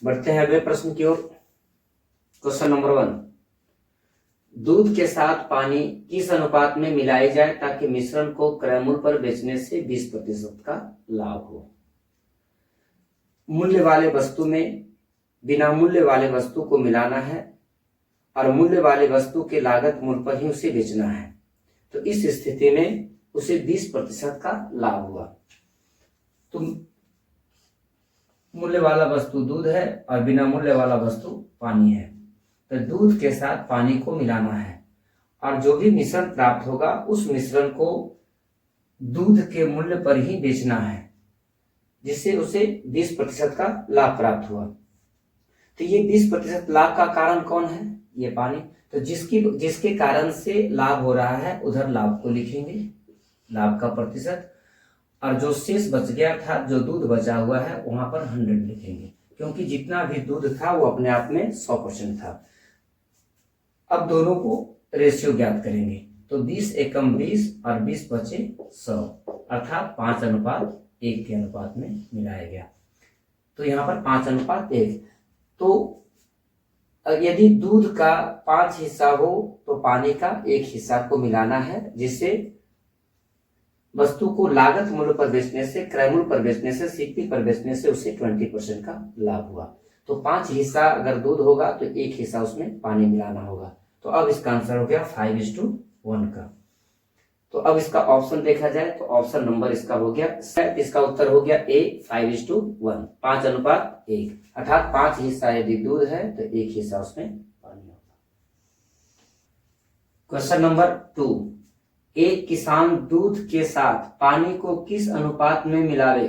बढ़ते हैं अगले प्रश्न की ओर। क्वेश्चन नंबर 1, दूध के साथ पानी किस अनुपात में मिलाई जाए ताकि मिश्रण को क्रय मूल्य पर बेचने से 20% का लाभ हो। मूल्य वाले वस्तु में बिना मूल्य वाले वस्तु को मिलाना है और मूल्य वाले वस्तु के लागत मूल्य पर ही उसे बेचना है, तो इस स्थिति में उसे 20% का लाभ हुआ। तो मूल्य वाला वस्तु दूध है और बिना मूल्य वाला वस्तु पानी है, तो दूध के साथ पानी को मिलाना है और जो भी मिश्रण प्राप्त होगा उस मिश्रण को दूध के मूल्य पर ही बेचना है, जिससे उसे 20% का लाभ प्राप्त हुआ। तो ये 20% लाभ का कारण कौन है? ये पानी। तो जिसके कारण से लाभ हो रहा है उधर लाभ को लिखेंगे, लाभ का प्रतिशत, और जो शेष बच गया था, जो दूध बचा हुआ है, वहां पर 100 लिखेंगे, क्योंकि जितना भी दूध था वो अपने आप में 100% था। अब दोनों को रेशियो ज्ञात करेंगे, तो 20 एकम 20 और 20 बचे 100, अर्थात 5:1 के अनुपात में मिलाया गया। तो यहाँ पर 5:1। तो यदि दूध का 5 हिस्सा हो तो पानी का 1 हिस्सा को मिलाना है, जिससे वस्तु को लागत मूल्य पर बेचने से, क्रय मूल्य पर बेचने से, सीपी पर बेचने से उसे 20% का लाभ हुआ। तो 5 हिस्सा अगर दूध होगा तो 1 हिस्सा उसमें पानी मिलाना होगा। तो अब इसका आंसर हो गया 5:1 का। तो अब इसका ऑप्शन देखा जाए तो ऑप्शन नंबर इसका हो गया, इसका उत्तर हो गया ए, 5:1, 5:1, अर्थात 5 हिस्सा यदि दूध है तो 1 हिस्सा उसमें पानी होगा। क्वेश्चन नंबर 2, एक किसान दूध के साथ पानी को किस अनुपात में मिलावे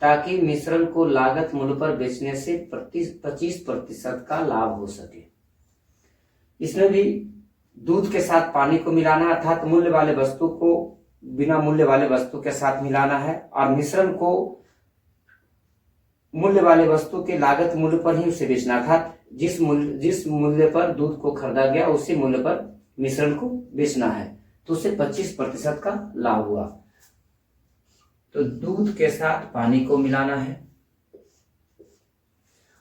ताकि मिश्रण को लागत मूल्य पर बेचने से 25% का लाभ हो सके। इसमें भी दूध के साथ पानी को मिलाना, अर्थात मूल्य वाले वस्तु को बिना मूल्य वाले वस्तु के साथ मिलाना है और मिश्रण को मूल्य वाले वस्तु के लागत मूल्य पर ही उसे बेचना था। जिस मूल्य पर दूध को खरीदा गया उसी मूल्य पर मिश्रण को बेचना है, तो उसे 25% का लाभ हुआ। तो दूध के साथ पानी को मिलाना है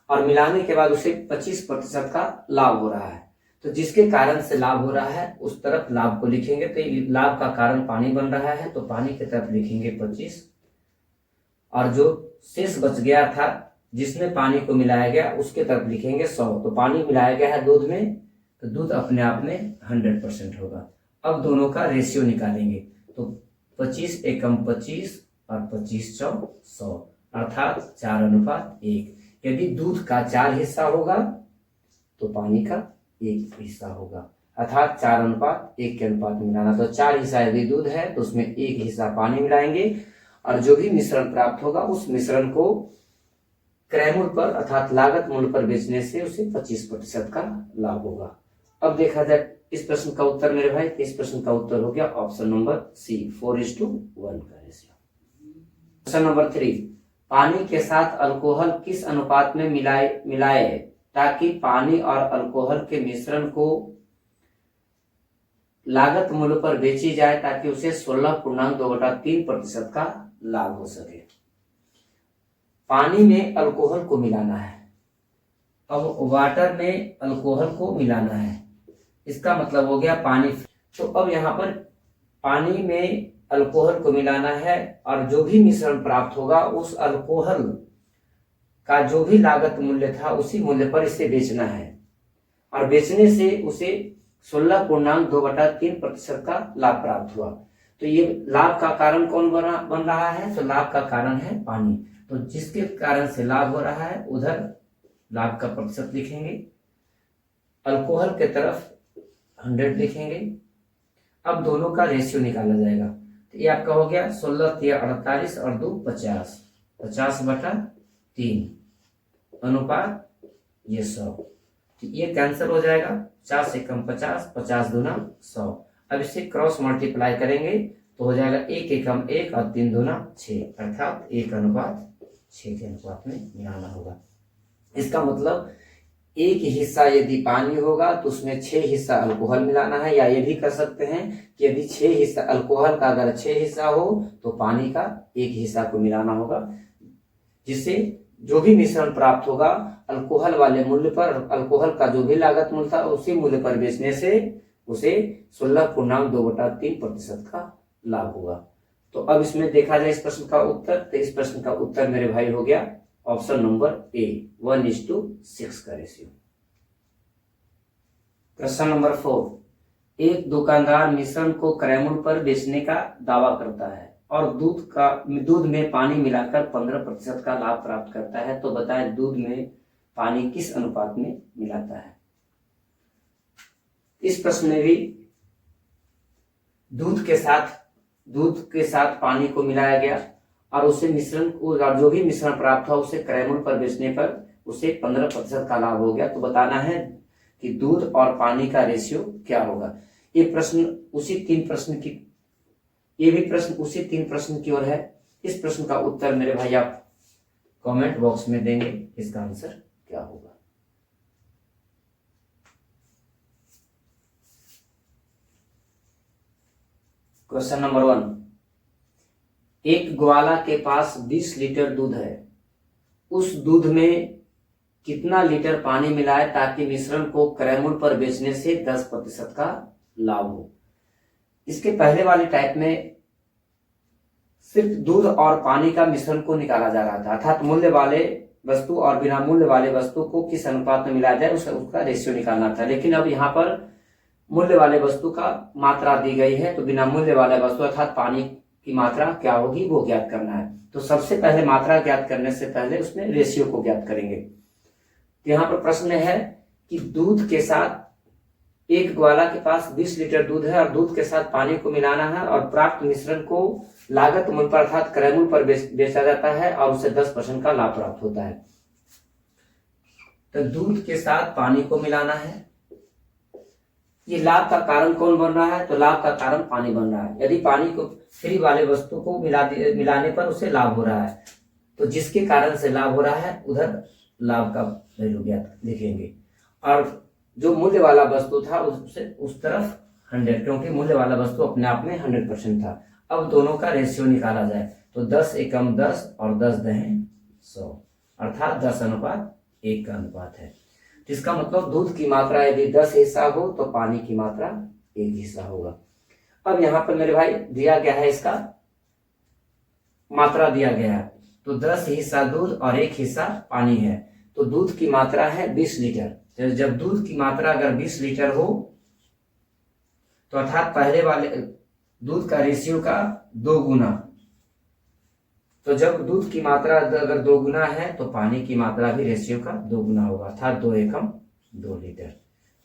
और मिलाने के बाद उसे 25% का लाभ हो रहा है। तो जिसके कारण से लाभ हो रहा है उस तरफ लाभ को लिखेंगे। तो लाभ का कारण पानी बन रहा है, तो पानी की तरफ लिखेंगे 25, और जो शेष बच गया था जिसमें पानी को मिलाया गया उसके तरफ लिखेंगे 100। तो पानी मिलाया गया है दूध में, तो दूध अपने आप में 100% होगा। अब दोनों का रेशियो निकालेंगे, तो 25 एकम 25 और 25 चौक 100, अर्थात 4:1। यदि दूध का 4 हिस्सा होगा तो पानी का 1 हिस्सा होगा, अर्थात 4:1 के अनुपात में मिलाना। तो 4 हिस्सा यदि दूध है तो उसमें 1 हिस्सा पानी मिलाएंगे और जो भी मिश्रण प्राप्त होगा उस मिश्रण को क्रय मूल्य पर अर्थात लागत मूल्य पर बेचने से उसे 25% का लाभ होगा। अब देखा जाए इस प्रश्न का उत्तर मेरे भाई, इस प्रश्न का उत्तर हो गया ऑप्शन नंबर सी, 4:1 का रेशियो। क्वेश्चन नंबर 3, पानी के साथ अल्कोहल किस अनुपात में मिलाए ताकि पानी और अल्कोहल के मिश्रण को लागत मूल्य पर बेची जाए ताकि उसे 16.2/3% का लाभ हो सके। पानी में अल्कोहल को मिलाना है, अब वाटर में अल्कोहल को मिलाना है, इसका मतलब हो गया पानी। तो अब यहाँ पर पानी में अल्कोहल को मिलाना है और जो भी मिश्रण प्राप्त होगा उस अल्कोहल का जो भी लागत मूल्य था उसी मूल्य पर इसे बेचना है और बेचने से उसे 16.2/3% का लाभ प्राप्त हुआ। तो ये लाभ का कारण कौन बन रहा है? तो लाभ का कारण है पानी। तो जिसके कारण से लाभ हो रहा है उधर लाभ का प्रतिशत लिखेंगे, अल्कोहल के तरफ 100 लिखेंगे। अब दोनों का रेशियो निकाला जाएगा, तो ये आपका हो गया 16×3 = 48 और 2 50, 50/3 अनुपात ये 100। तो ये कैंसिल हो जाएगा, 50 एकम 50, 50 दूना 100। अब इसे क्रॉस मल्टीप्लाई करेंगे तो हो जाएगा 1 एकम 1 और 3 दूना 6, अर्थात 1:6 के अनुपात में मिलाना होगा। इसका मतलब एक हिस्सा यदि पानी होगा तो उसमें 6 हिस्सा अल्कोहल मिलाना है, या ये भी कर सकते हैं कि यदि 6 हिस्सा अल्कोहल का अगर 6 हिस्सा हो तो पानी का 1 हिस्सा को मिलाना होगा, जिससे जो भी मिश्रण प्राप्त होगा अल्कोहल वाले मूल्य पर, अल्कोहल का जो भी लागत मूल्य था उसी मूल्य पर बेचने से उसे 16.2/3% का लाभ होगा। तो अब इसमें देखा जाए इस प्रश्न का उत्तर, तो इस प्रश्न का उत्तर मेरे भाई हो गया ऑप्शन नंबर ए, 1:6 का रेशियो। क्वेश्चन नंबर 4, एक दुकानदार मिश्रण को क्रय मूल्य पर बेचने का दावा करता है और दूध में पानी मिलाकर 15% का लाभ प्राप्त करता है, तो बताएं दूध में पानी किस अनुपात में मिलाता है। इस प्रश्न में भी दूध के साथ पानी को मिलाया गया और उसे मिश्रण को, जो भी मिश्रण प्राप्त हुआ उसे क्रय मूल्य पर बेचने पर उसे 15% का लाभ हो गया। तो बताना है कि दूध और पानी का रेशियो क्या होगा। ये प्रश्न उसी तीन प्रश्न की ओर है। इस प्रश्न का उत्तर मेरे भाई आप कमेंट बॉक्स में देंगे, इसका आंसर क्या होगा। क्वेश्चन नंबर 1, एक ग्वाला के पास 20 लीटर दूध है, उस दूध में कितना लीटर पानी मिलाए ताकि मिश्रण को क्रय मूल्य पर बेचने से 10% का लाभ हो। इसके पहले वाले टाइप में सिर्फ दूध और पानी का मिश्रण को निकाला जा रहा था, अर्थात मूल्य वाले वस्तु और बिना मूल्य वाले वस्तु को किस अनुपात में मिलाया जाए उसका रेशियो निकालना था। लेकिन अब यहाँ पर मूल्य वाले वस्तु का मात्रा दी गई है, तो बिना मूल्य वाले वस्तु अर्थात पानी की मात्रा क्या होगी वो ज्ञात करना है। तो सबसे पहले मात्रा ज्ञात करने से पहले उसमें रेशियो को ज्ञात करेंगे। यहाँ पर प्रश्न है कि दूध के साथ, एक ग्वाला के पास 20 लीटर दूध है और दूध के साथ पानी को मिलाना है और प्राप्त मिश्रण को लागत मूल्य पर अर्थात क्रय मूल्य पर बेचा जाता है और उसे 10% का लाभ प्राप्त होता है। तो दूध के साथ पानी को मिलाना है, ये लाभ का कारण कौन बन रहा है, तो लाभ का कारण पानी बन रहा है। यदि पानी को फ्री वाले वस्तु को मिलाने पर उसे लाभ हो रहा है, तो जिसके कारण से लाभ हो रहा है उधर लाभ का वैल्यू ज्ञात लिखेंगे। और जो मूल्य वाला वस्तु था उससे उस तरफ 100, क्योंकि मूल्य वाला वस्तु अपने आप में 100% था। अब दोनों का रेशियो निकाला जाए तो 10 एकम 10 और 10 दहें 100, अर्थात 10:1 का अनुपात है। जिसका मतलब दूध की मात्रा यदि 10 हिस्सा हो तो पानी की मात्रा 1 हिस्सा होगा। अब यहाँ पर मेरे भाई दिया गया है, इसका मात्रा दिया गया है, तो 10 हिस्सा दूध और 1 हिस्सा पानी है, तो दूध की मात्रा है 20 लीटर। जब दूध की मात्रा अगर 20 लीटर हो तो अर्थात पहले वाले दूध का रेशियो का 2 गुना, तो जब दूध की मात्रा अगर 2 गुना है तो पानी की मात्रा भी रेशियो का 2 गुना होगा, अर्थात 2 एकम 2 लीटर।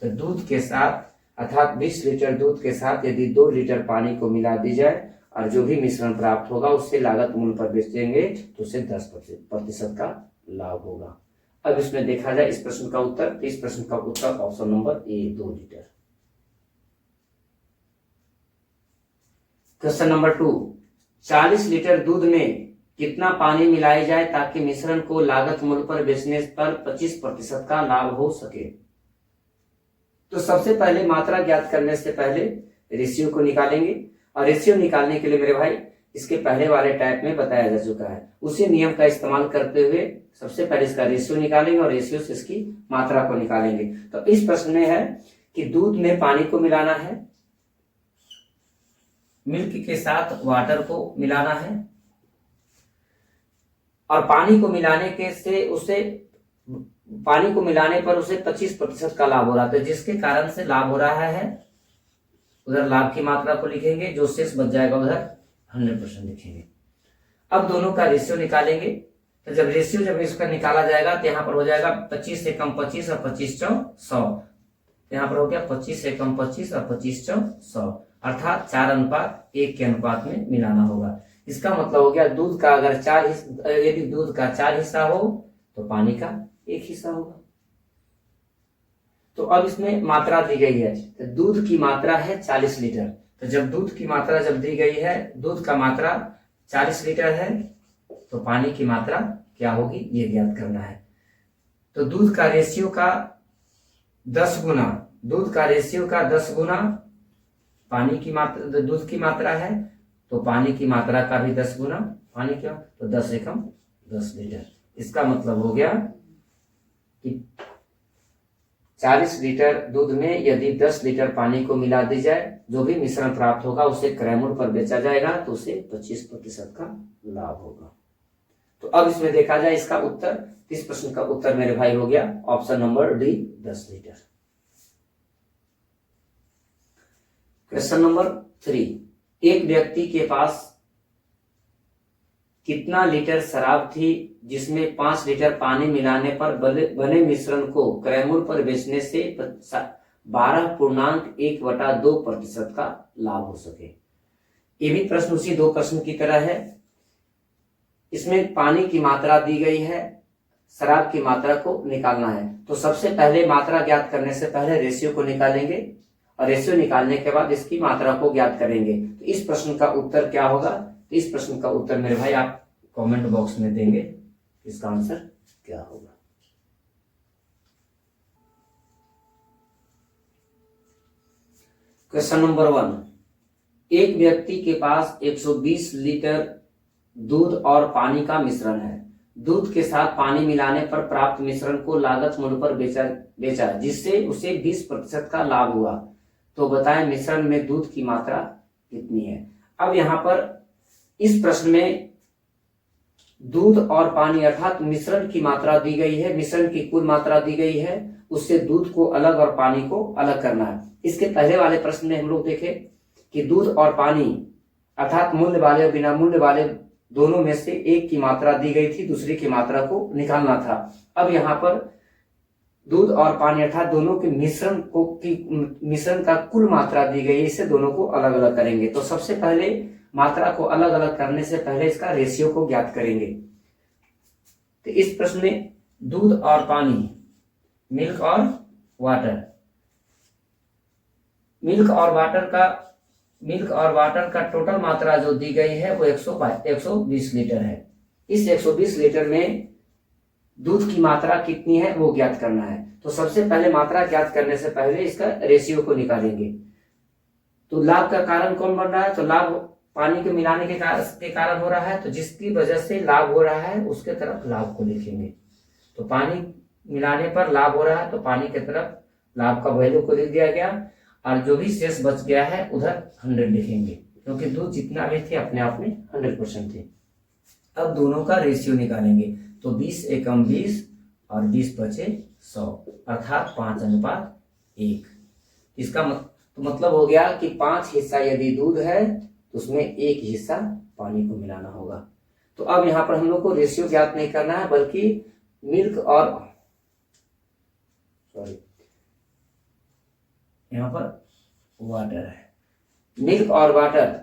तो दूध के साथ अर्थात 20 लीटर दूध के साथ यदि 2 लीटर पानी को मिला दी जाए और जो भी मिश्रण प्राप्त होगा उससे लागत मूल्य पर बेचेंगे तो उसे 10% का लाभ होगा। अब इसमें देखा जाए इस प्रश्न का उत्तर, तो इस प्रश्न का उत्तर ऑप्शन नंबर ए, 2 लीटर। क्वेश्चन नंबर 2, 40 लीटर दूध में कितना पानी मिलाई जाए ताकि मिश्रण को लागत मूल्य पर बेचने पर 25% का लाभ हो सके। तो सबसे पहले मात्रा ज्ञात करने से पहले रेशियो को निकालेंगे, और रेशियो निकालने के लिए मेरे भाई इसके पहले वाले टाइप में बताया जा चुका है, उसी नियम का इस्तेमाल करते हुए सबसे पहले इसका रेशियो निकालेंगे और रेशियो से इसकी मात्रा को निकालेंगे। तो इस प्रश्न में है कि दूध में पानी को मिलाना है, मिल्क के साथ वाटर को मिलाना है और पानी को मिलाने पर उसे 25% का लाभ हो रहा है, जिसके कारण से लाभ हो रहा है उधर लाभ की मात्रा को लिखेंगे, जो शेष बच जाएगा उधर 100% लिखेंगे। अब दोनों का रेशियो निकालेंगे, तो जब इसका निकाला जाएगा तो यहाँ पर हो जाएगा 25 एकम 25 और 25 चौ 100, यहाँ पर हो गया 25 एकम 25 और 25 चौ 100, अर्थात 4:1 के अनुपात में मिलाना होगा। इसका मतलब हो गया दूध का अगर यदि दूध का 4 हिस्सा हो तो पानी का 1 हिस्सा होगा। तो अब इसमें मात्रा दी गई है, तो दूध की मात्रा है 40 लीटर, तो जब दूध की मात्रा जब दी गई है, दूध का मात्रा 40 लीटर है तो पानी की मात्रा क्या होगी ये ज्ञात करना है। तो दूध का रेशियो का 10 गुना, दूध का रेशियो का 10 गुना पानी की मात्रा, दूध की मात्रा है तो पानी की मात्रा का भी 10 गुना पानी क्या, तो 10 एकम 10 लीटर। इसका मतलब हो गया कि 40 लीटर दूध में यदि 10 लीटर पानी को मिला दी जाए, जो भी मिश्रण प्राप्त होगा उसे क्रय मूल्य पर बेचा जाएगा, तो उसे 25% का लाभ होगा। तो अब इसमें देखा जाए इसका उत्तर, इस प्रश्न का उत्तर मेरे भाई हो गया option number D, 10 litre. Question number 3, एक व्यक्ति के पास कितना लीटर शराब थी जिसमें 5 लीटर पानी मिलाने पर बने मिश्रण को क्रय मूल्य पर बेचने से 12.1/2% का लाभ हो सके। ये भी प्रश्न उसी 2 प्रश्न की तरह है। इसमें पानी की मात्रा दी गई है, शराब की मात्रा को निकालना है। तो सबसे पहले मात्रा ज्ञात करने से पहले रेशियो को निकालेंगे और रेशियो निकालने के बाद इसकी मात्रा को ज्ञात करेंगे। तो इस प्रश्न का उत्तर क्या होगा? तो इस प्रश्न का उत्तर मेरे भाई आप कमेंट बॉक्स में देंगे, इसका आंसर क्या होगा। क्वेश्चन नंबर 1, एक व्यक्ति के पास 120 लीटर दूध और पानी का मिश्रण है। दूध के साथ पानी मिलाने पर प्राप्त मिश्रण को लागत मूल्य पर बेचा जिससे उसे 20% का लाभ हुआ। तो बताएं मिश्रण में दूध की मात्रा कितनी है। अब यहाँ पर इस प्रश्न में दूध और पानी अर्थात मिश्रण की मात्रा दी गई है, मिश्रण की कुल मात्रा दी गई है, उससे दूध को अलग और पानी को अलग करना है। इसके पहले वाले प्रश्न में हम लोग देखे कि दूध और पानी अर्थात मूल्य वाले और बिना मूल्य वाले दोनों में से एक की मात्रा दी गई थी, दूसरी की मात्रा को निकालना था। अब यहाँ पर दूध और पानी अर्थात दोनों के मिश्रण का कुल मात्रा दी गई है, इससे दोनों को अलग अलग करेंगे। तो सबसे पहले मात्रा को अलग अलग करने से पहले इसका रेशियो को ज्ञात करेंगे। तो इस प्रश्न में दूध और पानी, मिल्क और वाटर, मिल्क और वाटर का टोटल मात्रा जो दी गई है वो 120 लीटर है। इस 120 लीटर में दूध की मात्रा कितनी है वो ज्ञात करना है। तो सबसे पहले मात्रा ज्ञात करने से पहले इसका रेशियो को निकालेंगे। तो लाभ का कारण कौन बन रहा है? तो लाभ पानी के मिलाने के कारण हो रहा है, तो जिसकी वजह से लाभ हो रहा है उसके तरफ लाभ को लिखेंगे। तो पानी मिलाने पर लाभ हो रहा है तो पानी के तरफ लाभ का वैल्यू को लिख दिया गया, और जो भी शेष बच गया है उधर 100 लिखेंगे, क्योंकि दूध जितना भी थे अपने आप में 100% थे। अब दोनों का रेशियो निकालेंगे। तो 20 एकम 20 और 20 बचे 100 अर्थात 5:1। इसका मतलब हो गया कि 5 हिस्सा यदि दूध है तो उसमें 1 हिस्सा पानी को मिलाना होगा। तो अब यहाँ पर हम लोग को रेशियो ज्ञात नहीं करना है, बल्कि मिल्क और यहाँ पर वाटर है, मिल्क और वाटर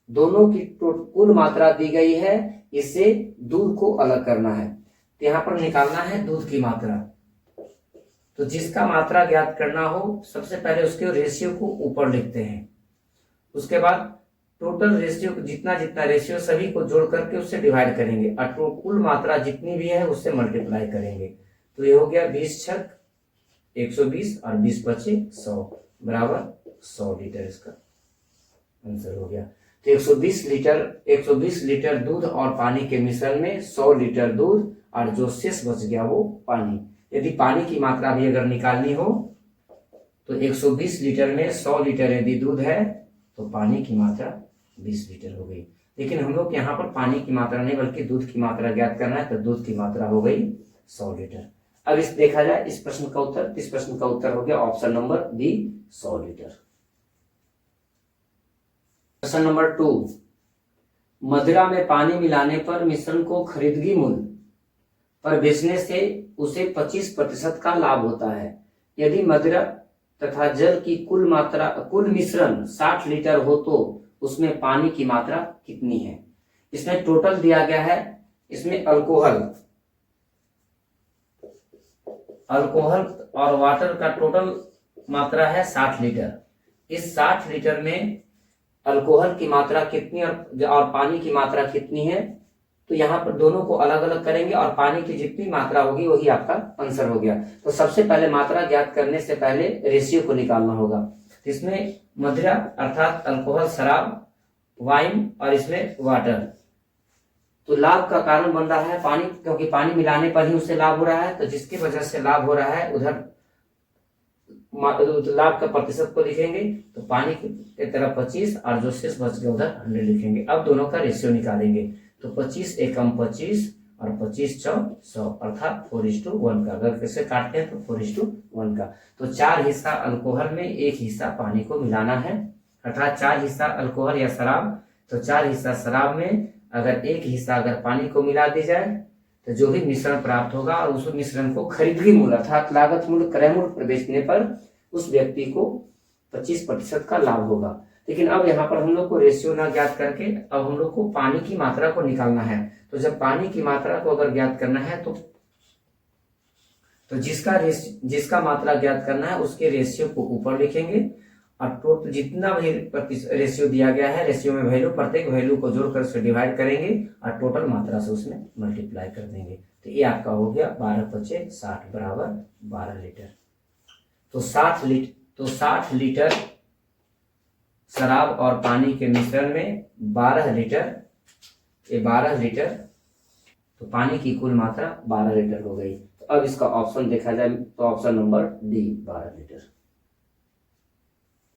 दोनों की कुल मात्रा दी गई है, इससे दूध को अलग करना है। तो यहाँ पर निकालना है दूध की मात्रा। तो जिसका मात्रा ज्ञात करना हो सबसे पहले उसके रेशियो को ऊपर लिखते हैं, उसके बाद टोटल रेशियो जितना रेशियो सभी को जोड़ करके उससे डिवाइड करेंगे और कुल मात्रा जितनी भी है उससे मल्टीप्लाई करेंगे। तो ये हो गया 20 छक 120 और 20 बचे 100 बराबर 100 लीटर, इसका आंसर हो गया। तो 120 लीटर दूध और पानी के मिश्रण में 100 लीटर दूध और जो शेष बच गया वो पानी। यदि पानी की मात्रा भी अगर निकालनी हो तो 120 लीटर में 100 लीटर यदि दूध है तो पानी की मात्रा 20 लीटर हो गई। लेकिन हम लोग यहाँ पर पानी की मात्रा नहीं बल्कि दूध की मात्रा ज्ञात करना है, तो दूध की मात्रा हो गई 100 लीटर। अब इस देखा जाए इस प्रश्न का उत्तर, इस प्रश्न का उत्तर हो गया option number B 100 litre. Question number 2, मदिरा में पानी मिलाने पर मिश्रण को खरीदगी मूल्य पर बेचने से उसे 25% का लाभ होता है। यदि मदिरा तथा जल की कुल मिश्रण 60 लीटर हो तो उसमें पानी की मात्रा कितनी है। इसमें टोटल दिया गया है, इसमें अल्कोहल और वाटर का टोटल मात्रा है 60 लीटर। इस 60 लीटर में अल्कोहल की मात्रा कितनी और पानी की मात्रा कितनी है, तो यहाँ पर दोनों को अलग अलग करेंगे और पानी की जितनी मात्रा होगी वही आपका आंसर हो गया। तो सबसे पहले मात्रा ज्ञात करने से पहले रेशियो को निकालना होगा। इसमें मदिरा अर्थात अल्कोहल शराब, वाइन और इसमें वाटर, तो लाभ का कारण बन रहा है पानी, क्योंकि पानी मिलाने पर ही उससे लाभ हो रहा है। तो जिसकी वजह से लाभ हो रहा है उधर तो लाभ का प्रतिशत को लिखेंगे, तो पानी की तरफ 25 और जो शेष बच गया उधर 100 लिखेंगे। अब दोनों का रेशियो निकालेंगे, तो 25 एकम 25 और 25 चौक 100 अर्थात 4:1 का। अगर कैसे काटते हैं तो 4:1 का। तो 4 हिस्सा अल्कोहल में 1 हिस्सा पानी को मिलाना है, अर्थात 4 हिस्सा अल्कोहल या शराब, तो 4 हिस्सा शराब में अगर 1 हिस्सा अगर पानी को मिला दी जाए तो जो भी मिश्रण प्राप्त होगा और उस मिश्रण को खरीदगी मूल्य अर्थात लागत मूल्य क्रय मूल्य पर बेचने पर उस व्यक्ति को 25% का लाभ होगा। लेकिन अब यहाँ पर हम लोग को रेशियो ना ज्ञात करके अब हम लोग को पानी की मात्रा को निकालना है। तो जब पानी की मात्रा को अगर ज्ञात करना है तो जिसका मात्रा ज्ञात करना है उसके रेशियो को ऊपर लिखेंगे और टोटल जितना भी रेशियो दिया गया है, रेशियो में वैल्यू, प्रत्येक वैल्यू को जोड़कर उसे डिवाइड करेंगे और टोटल मात्रा से उसमें मल्टीप्लाई कर देंगे। तो ये आपका हो गया 12×5 = 60 बराबर 12 लीटर। तो 60 लीटर शराब और पानी के मिश्रण में 12 लीटर, ये 12 लीटर, तो पानी की कुल मात्रा 12 लीटर हो गई। तो अब इसका ऑप्शन देखा जाए तो ऑप्शन नंबर डी 12 लीटर।